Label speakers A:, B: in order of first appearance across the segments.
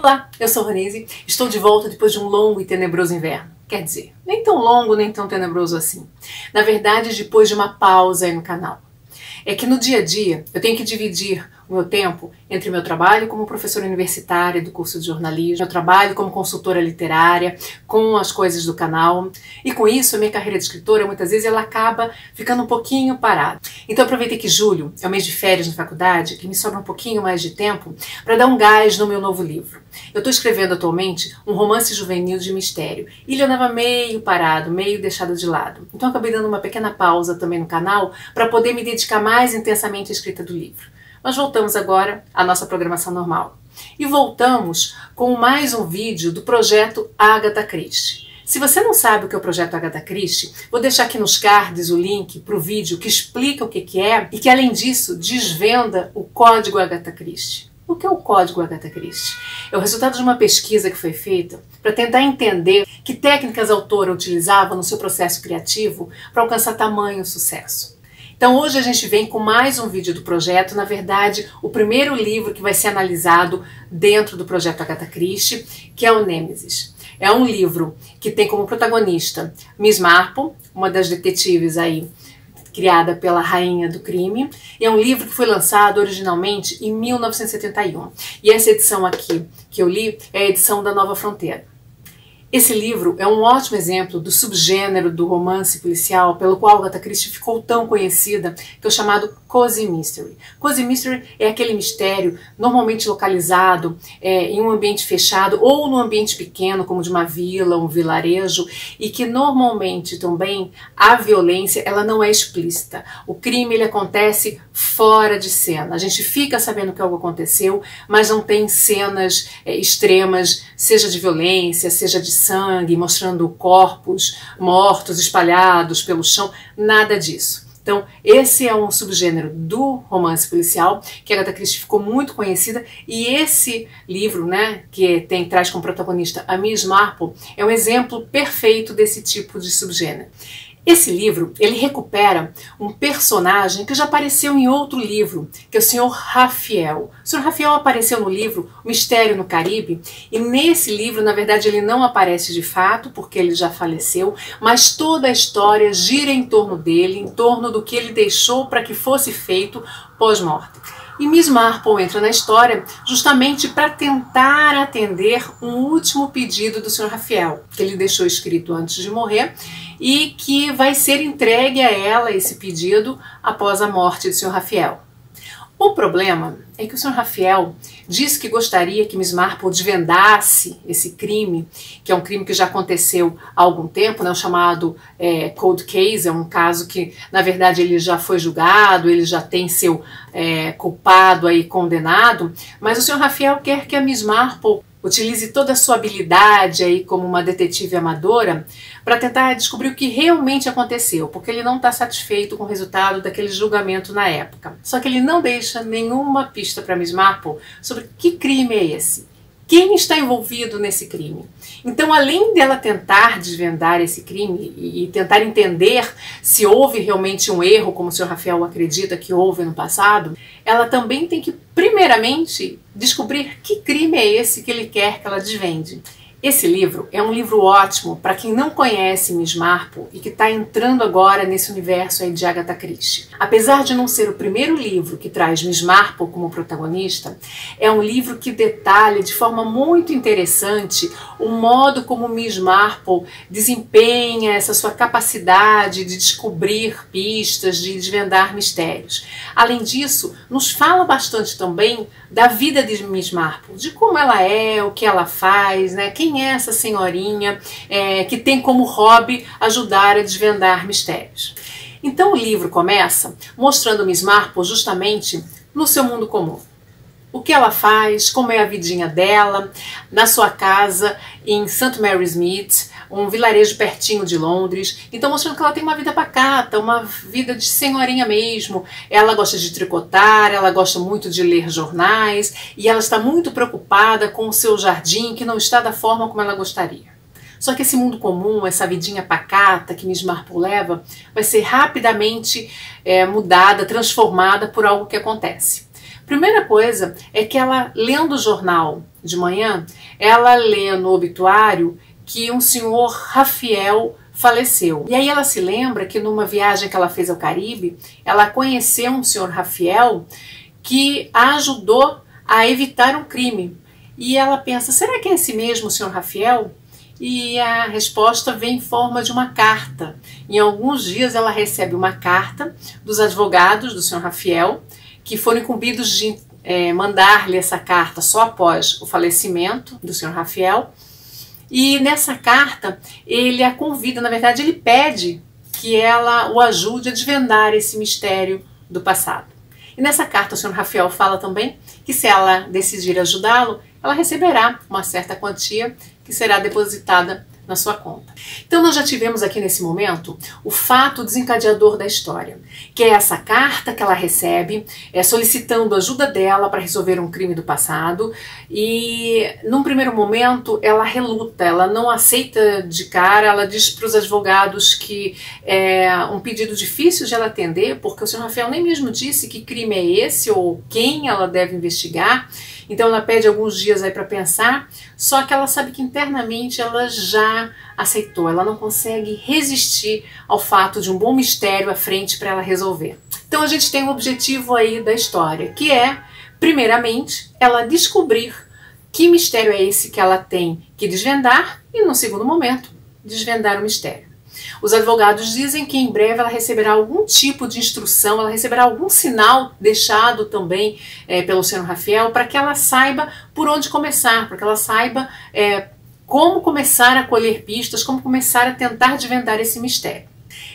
A: Olá, eu sou Ronise, estou de volta depois de um longo e tenebroso inverno. Quer dizer, nem tão longo nem tão tenebroso assim. Na verdade, depois de uma pausa aí no canal. É que no dia a dia eu tenho que dividir o meu tempo entre meu trabalho como professora universitária do curso de jornalismo, meu trabalho como consultora literária, com as coisas do canal. E com isso, a minha carreira de escritora, muitas vezes, ela acaba ficando um pouquinho parada. Então aproveitei que julho é o mês de férias na faculdade, que me sobra um pouquinho mais de tempo, para dar um gás no meu novo livro. Eu estou escrevendo atualmente um romance juvenil de mistério. E ele andava meio parado, meio deixado de lado. Então acabei dando uma pequena pausa também no canal para poder me dedicar mais intensamente à escrita do livro. Mas voltamos agora à nossa programação normal. E voltamos com mais um vídeo do projeto Agatha Christie. Se você não sabe o que é o projeto Agatha Christie, vou deixar aqui nos cards o link para o vídeo que explica o que é e que, além disso, desvenda o código Agatha Christie. O que é o código Agatha Christie? É o resultado de uma pesquisa que foi feita para tentar entender que técnicas a autora utilizava no seu processo criativo para alcançar tamanho sucesso. Então hoje a gente vem com mais um vídeo do projeto, na verdade o primeiro livro que vai ser analisado dentro do projeto Agatha Christie, que é o Nêmesis. É um livro que tem como protagonista Miss Marple, uma das detetives aí criada pela rainha do crime, e é um livro que foi lançado originalmente em 1971. E essa edição aqui que eu li é a edição da Nova Fronteira. Esse livro é um ótimo exemplo do subgênero do romance policial pelo qual Agatha Christie ficou tão conhecida, que é o chamado Cozy Mystery. Cozy Mystery é aquele mistério normalmente localizado em um ambiente fechado ou num ambiente pequeno, como de uma vila, um vilarejo, e que normalmente também a violência ela não é explícita. O crime ele acontece fora de cena. A gente fica sabendo que algo aconteceu, mas não tem cenas extremas, seja de violência, seja de sangue, mostrando corpos mortos espalhados pelo chão, nada disso. Então, esse é um subgênero do romance policial que a Agatha Christie ficou muito conhecida, e esse livro, né, que traz como protagonista a Miss Marple, é um exemplo perfeito desse tipo de subgênero. Esse livro, ele recupera um personagem que já apareceu em outro livro, que é o Sr. Raphael. O Sr. Raphael apareceu no livro O Mistério no Caribe, e nesse livro, na verdade, ele não aparece de fato, porque ele já faleceu, mas toda a história gira em torno dele, em torno do que ele deixou para que fosse feito pós-morte. E Miss Marple entra na história justamente para tentar atender um último pedido do Sr. Raphael, que ele deixou escrito antes de morrer, e que vai ser entregue a ela esse pedido após a morte do Sr. Raphael. O problema é que o Sr. Raphael disse que gostaria que Miss Marple desvendasse esse crime, que é um crime que já aconteceu há algum tempo, né, o chamado Cold Case, é um caso que, na verdade, ele já foi julgado, ele já tem seu culpado aí condenado, mas o Sr. Raphael quer que a Miss Marple utilize toda a sua habilidade aí como uma detetive amadora para tentar descobrir o que realmente aconteceu, porque ele não está satisfeito com o resultado daquele julgamento na época. Só que ele não deixa nenhuma pista para Miss Marple sobre que crime é esse. Quem está envolvido nesse crime? Então, além dela tentar desvendar esse crime e tentar entender se houve realmente um erro, como o Sr. Raphael acredita que houve no passado, ela também tem que, primeiramente, descobrir que crime é esse que ele quer que ela desvende. Esse livro é um livro ótimo para quem não conhece Miss Marple e que está entrando agora nesse universo aí de Agatha Christie. Apesar de não ser o primeiro livro que traz Miss Marple como protagonista, é um livro que detalha de forma muito interessante o modo como Miss Marple desempenha essa sua capacidade de descobrir pistas, de desvendar mistérios. Além disso, nos fala bastante também da vida de Miss Marple, de como ela é, o que ela faz, né? Quem é essa senhorinha que tem como hobby ajudar a desvendar mistérios. Então o livro começa mostrando Miss Marple justamente no seu mundo comum. O que ela faz, como é a vidinha dela, na sua casa em St. Mary's Mead, um vilarejo pertinho de Londres. Então mostrando que ela tem uma vida pacata, uma vida de senhorinha mesmo. Ela gosta de tricotar, ela gosta muito de ler jornais e ela está muito preocupada com o seu jardim que não está da forma como ela gostaria. Só que esse mundo comum, essa vidinha pacata que Miss Marple leva, vai ser rapidamente mudada, transformada por algo que acontece. Primeira coisa é que ela, lendo o jornal de manhã, ela lê no obituário que um senhor Rafael faleceu. E aí ela se lembra que numa viagem que ela fez ao Caribe, ela conheceu um senhor Rafael que a ajudou a evitar um crime. E ela pensa, será que é esse mesmo senhor Rafael? E a resposta vem em forma de uma carta. Em alguns dias ela recebe uma carta dos advogados do senhor Rafael, que foram incumbidos de mandar-lhe essa carta só após o falecimento do senhor Rafael. E nessa carta ele a convida, na verdade ele pede que ela o ajude a desvendar esse mistério do passado. E nessa carta o senhor Rafael fala também que se ela decidir ajudá-lo, ela receberá uma certa quantia que será depositada na sua conta. Então nós já tivemos aqui nesse momento o fato desencadeador da história, que é essa carta que ela recebe, solicitando ajuda dela para resolver um crime do passado, e num primeiro momento ela reluta, ela não aceita de cara, ela diz para os advogados que é um pedido difícil de ela atender, porque o senhor Rafael nem mesmo disse que crime é esse ou quem ela deve investigar. Então ela pede alguns dias aí para pensar, só que ela sabe que internamente ela já aceitou, ela não consegue resistir ao fato de um bom mistério à frente para ela resolver. Então a gente tem um objetivo aí da história, que é, primeiramente, ela descobrir que mistério é esse que ela tem que desvendar e, no segundo momento, desvendar o mistério. Os advogados dizem que em breve ela receberá algum tipo de instrução, ela receberá algum sinal deixado também pelo senhor Rafael para que ela saiba por onde começar, para que ela saiba como começar a colher pistas, como começar a tentar desvendar esse mistério.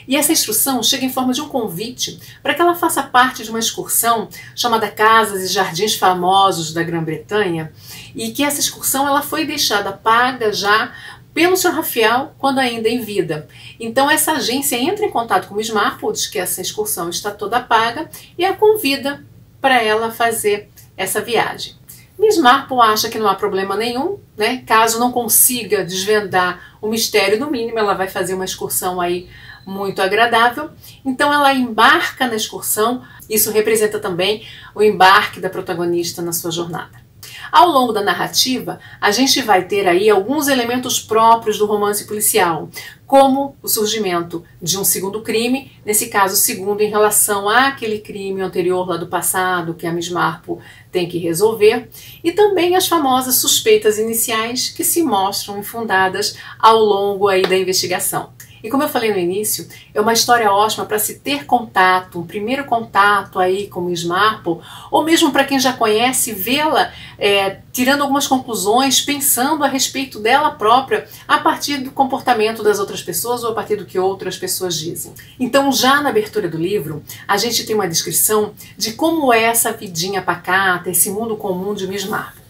A: E essa instrução chega em forma de um convite para que ela faça parte de uma excursão chamada Casas e Jardins Famosos da Grã-Bretanha, e que essa excursão ela foi deixada paga já pelo Sr. Rafael quando ainda em vida. Então essa agência entra em contato com o Miss Marple, diz que essa excursão está toda paga e a convida para ela fazer essa viagem. Miss Marple acha que não há problema nenhum, né? Caso não consiga desvendar o mistério, no mínimo ela vai fazer uma excursão aí muito agradável. Então ela embarca na excursão, isso representa também o embarque da protagonista na sua jornada. Ao longo da narrativa, a gente vai ter aí alguns elementos próprios do romance policial, como o surgimento de um segundo crime, nesse caso segundo em relação àquele crime anterior lá do passado que a Miss Marple tem que resolver, e também as famosas suspeitas iniciais que se mostram infundadas ao longo aí da investigação. E como eu falei no início, é uma história ótima para se ter contato, um primeiro contato aí com Miss Marple, ou mesmo para quem já conhece, vê-la tirando algumas conclusões, pensando a respeito dela própria, a partir do comportamento das outras pessoas ou a partir do que outras pessoas dizem. Então, já na abertura do livro, a gente tem uma descrição de como é essa vidinha pacata, esse mundo comum de Miss Marple.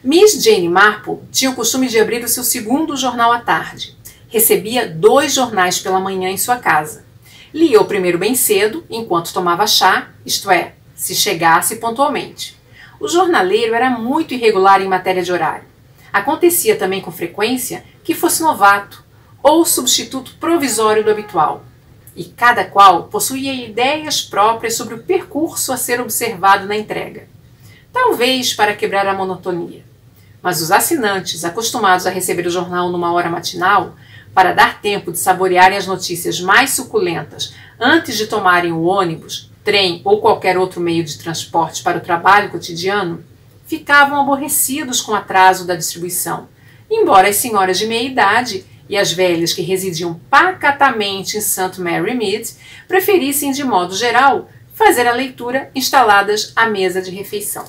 A: Miss Jane Marple tinha o costume de abrir o seu segundo jornal à tarde. Recebia 2 jornais pela manhã em sua casa. Lia o primeiro bem cedo, enquanto tomava chá, isto é, se chegasse pontualmente. O jornaleiro era muito irregular em matéria de horário. Acontecia também com frequência que fosse novato ou substituto provisório do habitual. E cada qual possuía ideias próprias sobre o percurso a ser observado na entrega. Talvez para quebrar a monotonia. Mas os assinantes, acostumados a receber o jornal numa hora matinal, para dar tempo de saborearem as notícias mais suculentas antes de tomarem o ônibus, trem ou qualquer outro meio de transporte para o trabalho cotidiano, ficavam aborrecidos com o atraso da distribuição, embora as senhoras de meia idade e as velhas que residiam pacatamente em St. Mary Mead preferissem, de modo geral, fazer a leitura instaladas à mesa de refeição.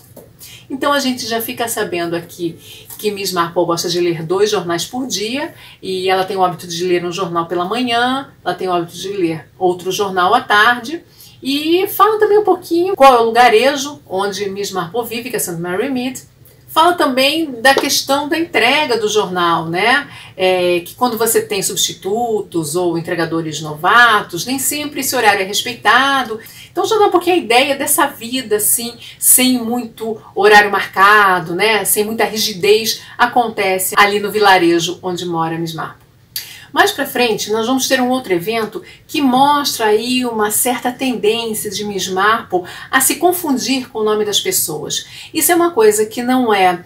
A: Então a gente já fica sabendo aqui que Miss Marple gosta de ler 2 jornais por dia e ela tem o hábito de ler um jornal pela manhã, ela tem o hábito de ler outro jornal à tarde, e fala também um pouquinho qual é o lugarejo onde Miss Marple vive, que é St. Mary Mead. Fala também da questão da entrega do jornal, né? Que quando você tem substitutos ou entregadores novatos, nem sempre esse horário é respeitado. Então já dá um pouquinho a ideia dessa vida, assim, sem muito horário marcado, né? Sem muita rigidez, acontece ali no vilarejo onde mora Miss Marple. Mais para frente, nós vamos ter um outro evento que mostra aí uma certa tendência de Miss Marple a se confundir com o nome das pessoas. Isso é uma coisa que não é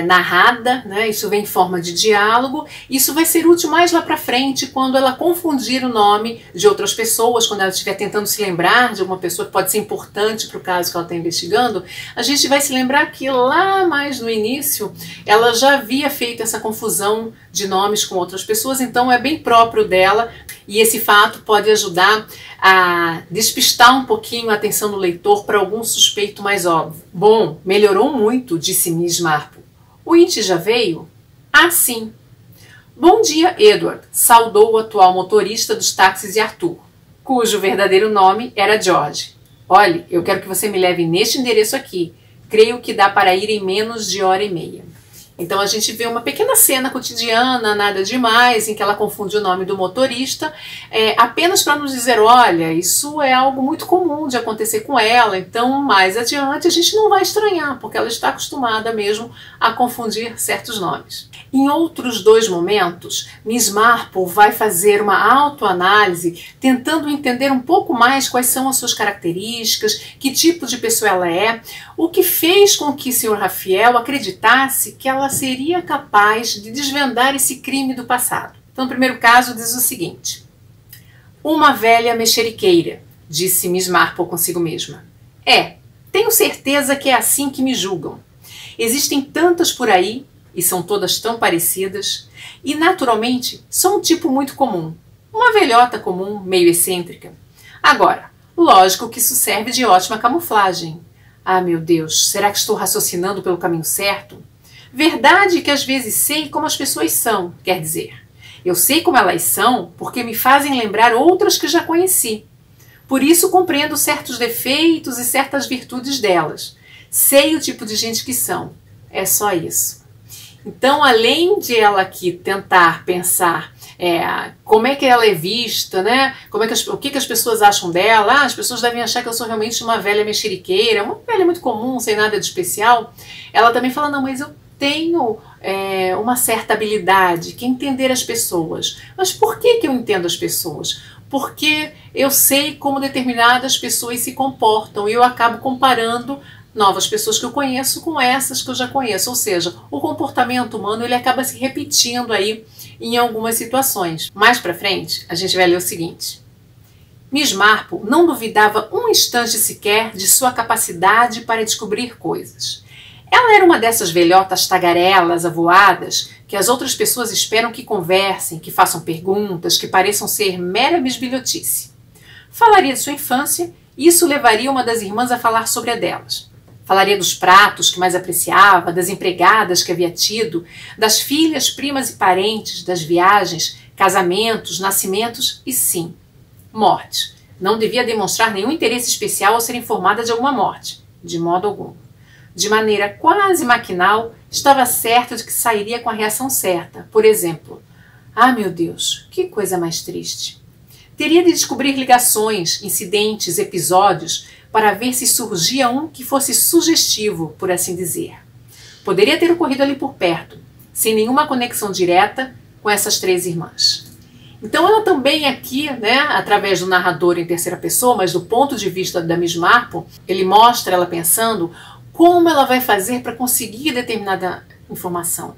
A: narrada, né? Isso vem em forma de diálogo. Isso vai ser útil mais lá para frente, quando ela confundir o nome de outras pessoas, quando ela estiver tentando se lembrar de alguma pessoa que pode ser importante para o caso que ela está investigando. A gente vai se lembrar que lá mais no início ela já havia feito essa confusão de nomes com outras pessoas, então é bem próprio dela, e esse fato pode ajudar a despistar um pouquinho a atenção do leitor para algum suspeito mais óbvio. Bom, melhorou muito, disse Miss Marple. O Inti já veio? Ah, sim. Bom dia, Edward, saudou o atual motorista dos táxis de Arthur, cujo verdadeiro nome era George. Olhe, eu quero que você me leve neste endereço aqui. Creio que dá para ir em menos de hora e meia. Então a gente vê uma pequena cena cotidiana, nada demais, em que ela confunde o nome do motorista, apenas para nos dizer, olha, isso é algo muito comum de acontecer com ela, então mais adiante a gente não vai estranhar, porque ela está acostumada mesmo a confundir certos nomes. Em outros dois momentos, Miss Marple vai fazer uma autoanálise, tentando entender um pouco mais quais são as suas características, que tipo de pessoa ela é, o que fez com que Sr. Raphael acreditasse que ela seria capaz de desvendar esse crime do passado. Então, no primeiro caso, diz o seguinte: uma velha mexeriqueira, disse Miss Marple consigo mesma. Tenho certeza que é assim que me julgam. Existem tantas por aí, e são todas tão parecidas, e naturalmente sou um tipo muito comum. Uma velhota comum, meio excêntrica. Agora, lógico que isso serve de ótima camuflagem. Ah, meu Deus, será que estou raciocinando pelo caminho certo? Verdade que às vezes sei como as pessoas são, quer dizer, eu sei como elas são porque me fazem lembrar outras que já conheci. Por isso compreendo certos defeitos e certas virtudes delas. Sei o tipo de gente que são. É só isso. Então, além de ela aqui tentar pensar como é que ela é vista, né? O que as pessoas acham dela? As pessoas devem achar que eu sou realmente uma velha mexeriqueira, uma velha muito comum, sem nada de especial. Ela também fala, não, mas eu tenho uma certa habilidade, que é entender as pessoas. Mas por que eu entendo as pessoas? Porque eu sei como determinadas pessoas se comportam e eu acabo comparando novas pessoas que eu conheço com essas que eu já conheço. Ou seja, o comportamento humano ele acaba se repetindo aí em algumas situações. Mais pra frente, a gente vai ler o seguinte. Miss Marple não duvidava um instante sequer de sua capacidade para descobrir coisas. Ela era uma dessas velhotas tagarelas avoadas que as outras pessoas esperam que conversem, que façam perguntas, que pareçam ser mera bisbilhotice. Falaria de sua infância e isso levaria uma das irmãs a falar sobre a delas. Falaria dos pratos que mais apreciava, das empregadas que havia tido, das filhas, primas e parentes, das viagens, casamentos, nascimentos e, sim, morte. Não devia demonstrar nenhum interesse especial ao ser informada de alguma morte, de modo algum. De maneira quase maquinal, estava certa de que sairia com a reação certa. Por exemplo, ah, meu Deus, que coisa mais triste. Teria de descobrir ligações, incidentes, episódios, para ver se surgia um que fosse sugestivo, por assim dizer. Poderia ter ocorrido ali por perto, sem nenhuma conexão direta com essas três irmãs. Então ela também aqui, né, através do narrador em terceira pessoa, mas do ponto de vista da Miss Marple, ele mostra ela pensando como ela vai fazer para conseguir determinada informação.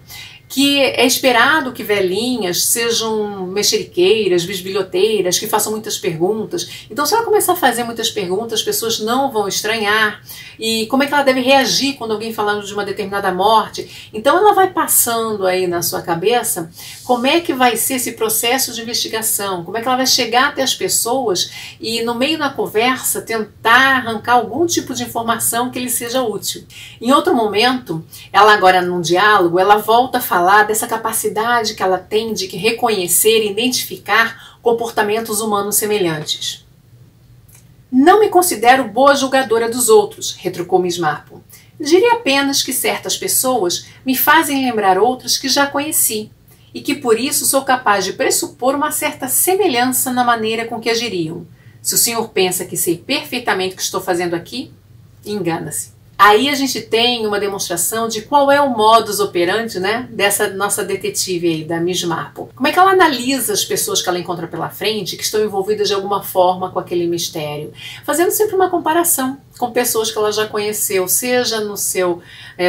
A: Que é esperado que velhinhas sejam mexeriqueiras, bisbilhoteiras, que façam muitas perguntas. Então, se ela começar a fazer muitas perguntas, as pessoas não vão estranhar. E como é que ela deve reagir quando alguém falando de uma determinada morte? Então, ela vai passando aí na sua cabeça como é que vai ser esse processo de investigação, como é que ela vai chegar até as pessoas e, no meio da conversa, tentar arrancar algum tipo de informação que lhe seja útil. Em outro momento, ela agora num diálogo, ela volta a falar dessa capacidade que ela tem de reconhecer e identificar comportamentos humanos semelhantes. Não me considero boa julgadora dos outros, retrucou Miss Marple. Diria apenas que certas pessoas me fazem lembrar outras que já conheci e que por isso sou capaz de pressupor uma certa semelhança na maneira com que agiriam. Se o senhor pensa que sei perfeitamente o que estou fazendo aqui, engana-se. Aí a gente tem uma demonstração de qual é o modus operandi, né, dessa nossa detetive aí, da Miss Marple. Como é que ela analisa as pessoas que ela encontra pela frente, que estão envolvidas de alguma forma com aquele mistério, fazendo sempre uma comparação com pessoas que ela já conheceu, seja no seu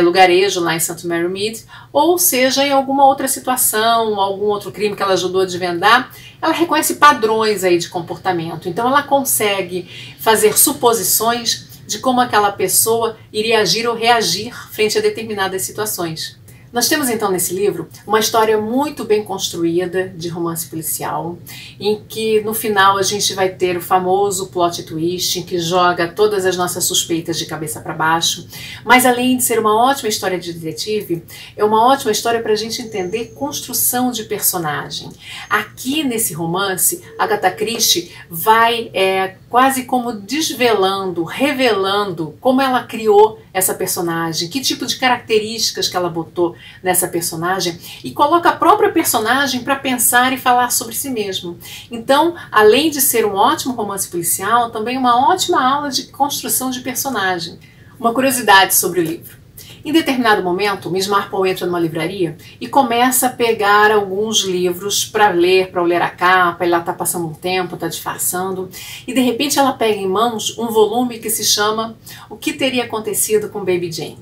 A: lugarejo lá em St. Mary Mead, ou seja em alguma outra situação, algum outro crime que ela ajudou a desvendar. Ela reconhece padrões aí de comportamento, então ela consegue fazer suposições de como aquela pessoa iria agir ou reagir frente a determinadas situações. Nós temos então nesse livro uma história muito bem construída de romance policial, em que no final a gente vai ter o famoso plot twist, em que joga todas as nossas suspeitas de cabeça para baixo. Mas além de ser uma ótima história de detetive, é uma ótima história para a gente entender construção de personagem. Aqui nesse romance, Agatha Christie vai quase como desvelando, revelando como ela criou essa personagem, que tipo de características que ela botou nessa personagem, e coloca a própria personagem para pensar e falar sobre si mesmo. Então, além de ser um ótimo romance policial, também uma ótima aula de construção de personagem. Uma curiosidade sobre o livro. Em determinado momento, Miss Marple entra numa livraria e começa a pegar alguns livros para ler a capa. Ela está passando um tempo, está disfarçando, e de repente ela pega em mãos um volume que se chama O que Teria Acontecido com Baby Jane.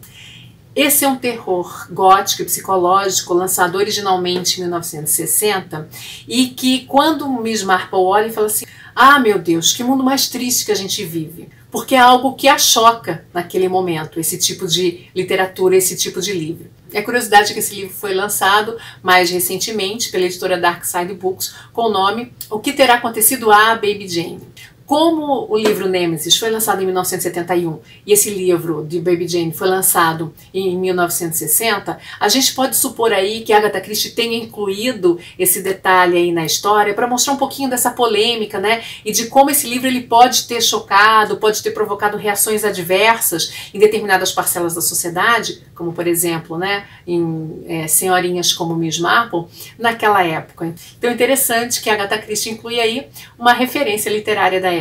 A: Esse é um terror gótico e psicológico lançado originalmente em 1960 e que quando Miss Marple olha e fala assim: ah, meu Deus, que mundo mais triste que a gente vive. Porque é algo que a choca naquele momento, esse tipo de literatura, esse tipo de livro. É curiosidade que esse livro foi lançado mais recentemente pela editora Dark Side Books com o nome O que Terá Acontecido a Baby Jane. Como o livro Nêmesis foi lançado em 1971 e esse livro de Baby Jane foi lançado em 1960, a gente pode supor aí que Agatha Christie tenha incluído esse detalhe aí na história para mostrar um pouquinho dessa polêmica, né? E de como esse livro ele pode ter chocado, pode ter provocado reações adversas em determinadas parcelas da sociedade, como por exemplo, né, em senhorinhas como Miss Marple, naquela época. Então é interessante que Agatha Christie inclui aí uma referência literária da época.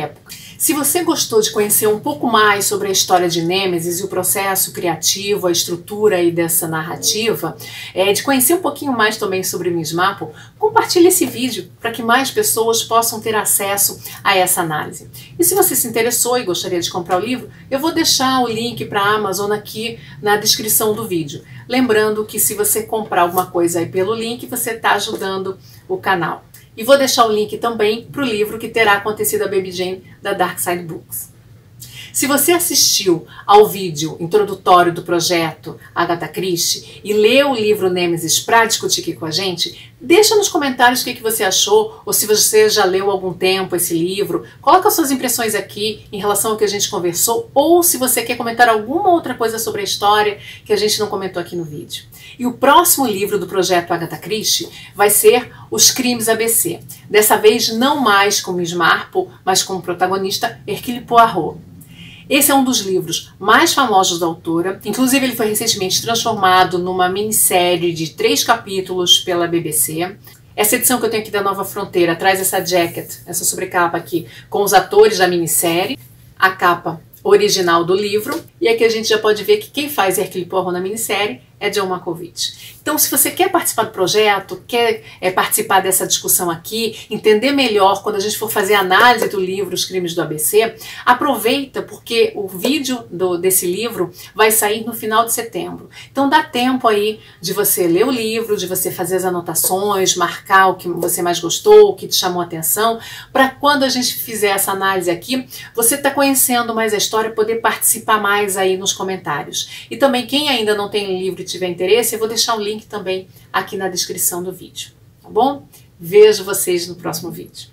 A: Se você gostou de conhecer um pouco mais sobre a história de Nêmesis e o processo criativo, a estrutura aí dessa narrativa, de conhecer um pouquinho mais também sobre Miss Marple, compartilhe esse vídeo para que mais pessoas possam ter acesso a essa análise. E se você se interessou e gostaria de comprar o livro, eu vou deixar o link para a Amazon aqui na descrição do vídeo. Lembrando que se você comprar alguma coisa aí pelo link, você está ajudando o canal. E vou deixar o link também para o livro Que Terá Acontecido a Baby Jane, da Dark Side Books. Se você assistiu ao vídeo introdutório do projeto Agatha Christie e leu o livro Nêmesis para discutir aqui com a gente, deixa nos comentários o que você achou, ou se você já leu há algum tempo esse livro. Coloca as suas impressões aqui em relação ao que a gente conversou, ou se você quer comentar alguma outra coisa sobre a história que a gente não comentou aqui no vídeo. E o próximo livro do projeto Agatha Christie vai ser Os Crimes ABC. Dessa vez não mais com Miss Marple, mas com o protagonista Hercule Poirot. Esse é um dos livros mais famosos da autora, inclusive ele foi recentemente transformado numa minissérie de 3 capítulos pela BBC. Essa edição que eu tenho aqui da Nova Fronteira traz essa jacket, essa sobrecapa aqui, com os atores da minissérie, a capa original do livro, e aqui a gente já pode ver que quem faz Hercule Poirot na minissérie é John Malkovich. Então, se você quer participar do projeto, quer participar dessa discussão aqui, entender melhor quando a gente for fazer a análise do livro Os Crimes do ABC, aproveita porque o vídeo desse livro vai sair no final de setembro. Então dá tempo aí de você ler o livro, de você fazer as anotações, marcar o que você mais gostou, o que te chamou a atenção, para quando a gente fizer essa análise aqui, você está conhecendo mais a história, poder participar mais aí nos comentários. E também quem ainda não tem livro e tiver interesse, eu vou deixar um link também aqui na descrição do vídeo, tá bom? Vejo vocês no próximo vídeo.